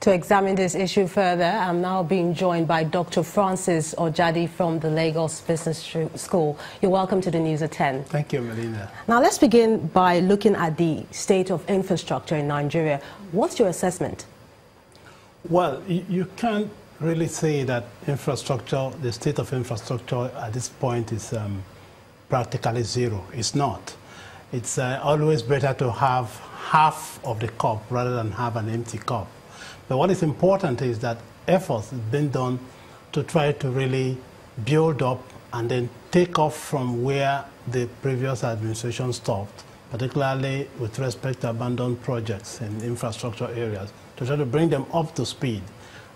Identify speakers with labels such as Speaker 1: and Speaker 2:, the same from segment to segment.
Speaker 1: To examine this issue further, I'm now being joined by Dr. Francis Ojadi from the Lagos Business School. You're welcome to the News at 10.
Speaker 2: Thank you, Melina.
Speaker 1: Now let's begin by looking at the state of infrastructure in Nigeria. What's your assessment?
Speaker 2: Well, you can't really say that infrastructure, the state of infrastructure at this point is practically zero. It's not. It's always better to have half of the cup rather than have an empty cup. But what is important is that efforts have been done to try to really build up and then take off from where the previous administration stopped, particularly with respect to abandoned projects in infrastructure areas, to try to bring them up to speed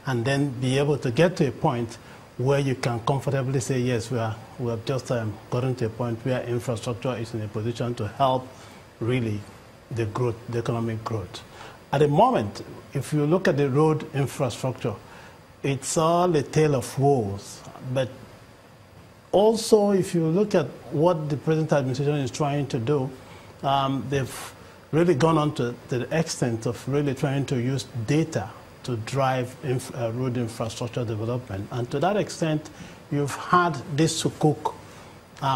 Speaker 2: and then be able to get to a point where you can comfortably say, yes, we have just gotten to a point where infrastructure is in a position to help really the growth, the economic growth. At the moment, if you look at the road infrastructure, it's all a tale of woes. But also, if you look at what the present administration is trying to do, they've really gone on to the extent of really trying to use data to drive road infrastructure development. And to that extent, you've had this Sukuk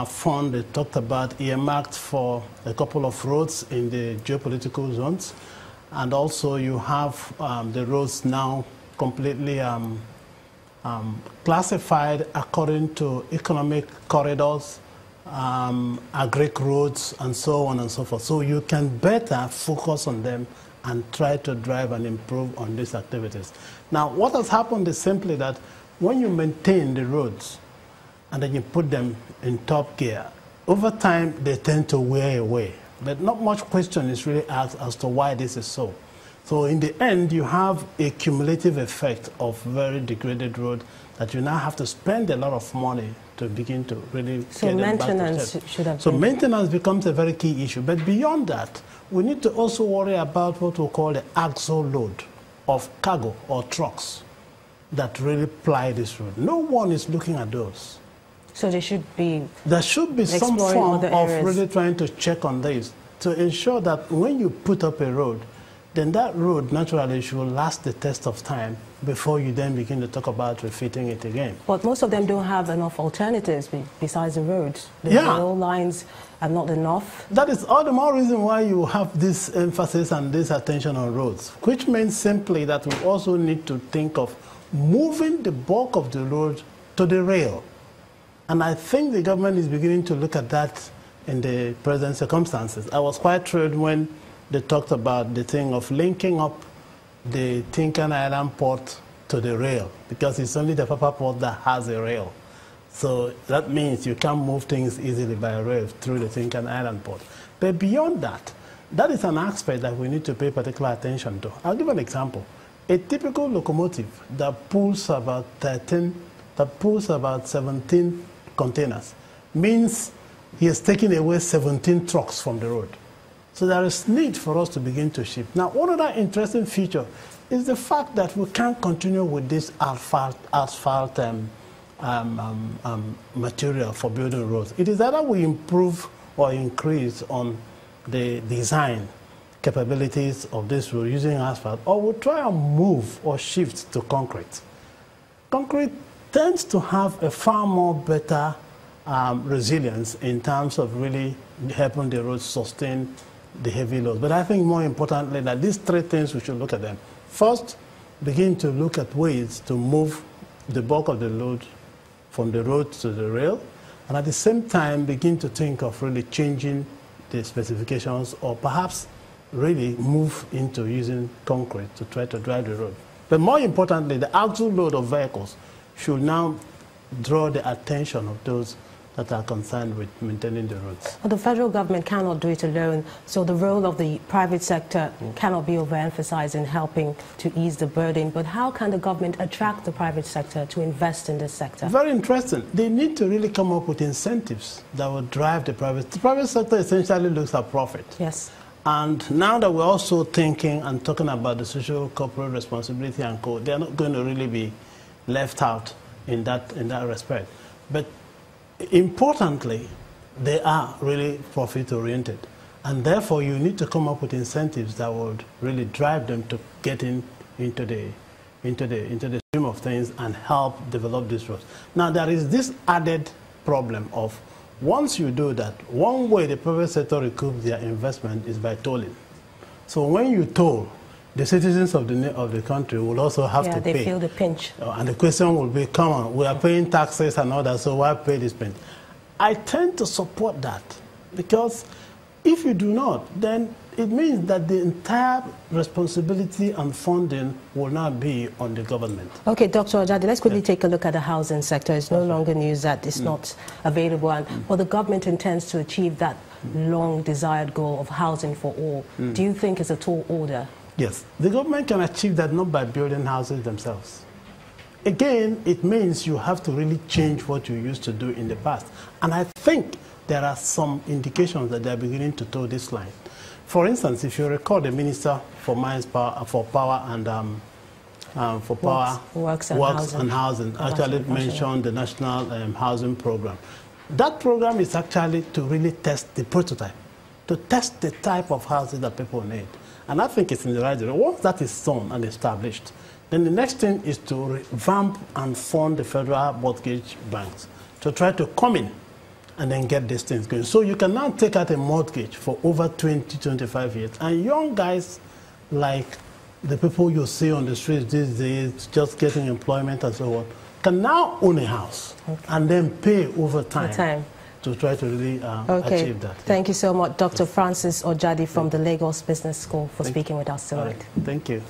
Speaker 2: fund they talked about earmarked for a couple of roads in the geopolitical zones. And also you have the roads now completely classified according to economic corridors, agric roads, and so on and so forth. So you can better focus on them and try to drive and improve on these activities. Now, what has happened is simply that when you maintain the roads and then you put them in top gear, over time they tend to wear away. But not much question is really asked as to why this is so. So in the end, you have a cumulative effect of very degraded road that you now have to spend a lot of money to begin to really
Speaker 1: so
Speaker 2: get them back to
Speaker 1: maintenance should have
Speaker 2: So maintenance becomes a very key issue. But beyond that, we need to also worry about what we call the axle load of cargo or trucks that really ply this road. No one is looking at those.
Speaker 1: So there should be
Speaker 2: some form of really trying to check on this to ensure that when you put up a road, then that road naturally should last the test of time before you then begin to talk about refitting it again.
Speaker 1: But most of them don't have enough alternatives besides the roads. The rail lines are not enough.
Speaker 2: That is all the more reason why you have this emphasis and this attention on roads, which means simply that we also need to think of moving the bulk of the road to the rail. And I think the government is beginning to look at that in the present circumstances. I was quite thrilled when they talked about the thing of linking up the Tinkan Island port to the rail, because it's only the Papa port that has a rail. So that means you can move things easily by rail through the Tinkan Island port. But beyond that, that is an aspect that we need to pay particular attention to. I'll give an example. A typical locomotive that pulls about 17 containers means he has taken away 17 trucks from the road. So there is need for us to begin to ship. Now, one other interesting feature is the fact that we can't continue with this asphalt material for building roads. It is either we improve or increase on the design capabilities of this road using asphalt, or we'll try and move or shift to concrete. Concrete tends to have a far more better resilience in terms of really helping the roads sustain the heavy loads. But I think more importantly that these three things, we should look at them. First, begin to look at ways to move the bulk of the load from the road to the rail, and at the same time begin to think of really changing the specifications, or perhaps really move into using concrete to try to drive the road. But more importantly, the axle load of vehicles should now draw the attention of those that are concerned with maintaining the roads.
Speaker 1: Well, the federal government cannot do it alone, so the role of the private sector cannot be overemphasized in helping to ease the burden. But how can the government attract the private sector to invest in this sector?
Speaker 2: Very interesting. They need to really come up with incentives that will drive the private. The private sector essentially looks at profit.
Speaker 1: Yes.
Speaker 2: And now that we're also thinking and talking about the social corporate responsibility and co, they're not going to really be left out in that respect. But importantly, they are really profit-oriented. And therefore, you need to come up with incentives that would really drive them to getting into the stream of things and help develop these roads. Now, there is this added problem of once you do that, one way the private sector recoups their investment is by tolling. So when you toll, the citizens of the country will also have to pay.
Speaker 1: Yeah, they feel the pinch.
Speaker 2: And the question will be, come on, we are paying taxes and all that, so why pay this pinch? I tend to support that because if you do not, then it means that the entire responsibility and funding will not be on the government.
Speaker 1: Okay, Dr. Ojadi, let's quickly take a look at the housing sector. It's no longer news that it's not available, but the government intends to achieve that long-desired goal of housing for all. Do you think it's a tall order?
Speaker 2: Yes, the government can achieve that not by building houses themselves. Again, it means you have to really change what you used to do in the past. And I think there are some indications that they are beginning to toe this line. For instance, if you recall, the Minister for Mines, Power and
Speaker 1: Works
Speaker 2: and Housing actually mentioned the National Housing Program. That program is actually to really test the prototype, to test the type of houses that people need. And I think it's in the right direction. Once that is done and established, then the next thing is to revamp and fund the federal mortgage banks to try to come in and then get these things going. So you can now take out a mortgage for over 20, 25 years. And young guys like the people you see on the streets these days, just getting employment and so on, can now own a house and then pay over time. To try to really achieve that.
Speaker 1: Thank you so much, Dr. Francis Ojadi from the Lagos Business School for speaking with us tonight.
Speaker 2: Right. Thank you.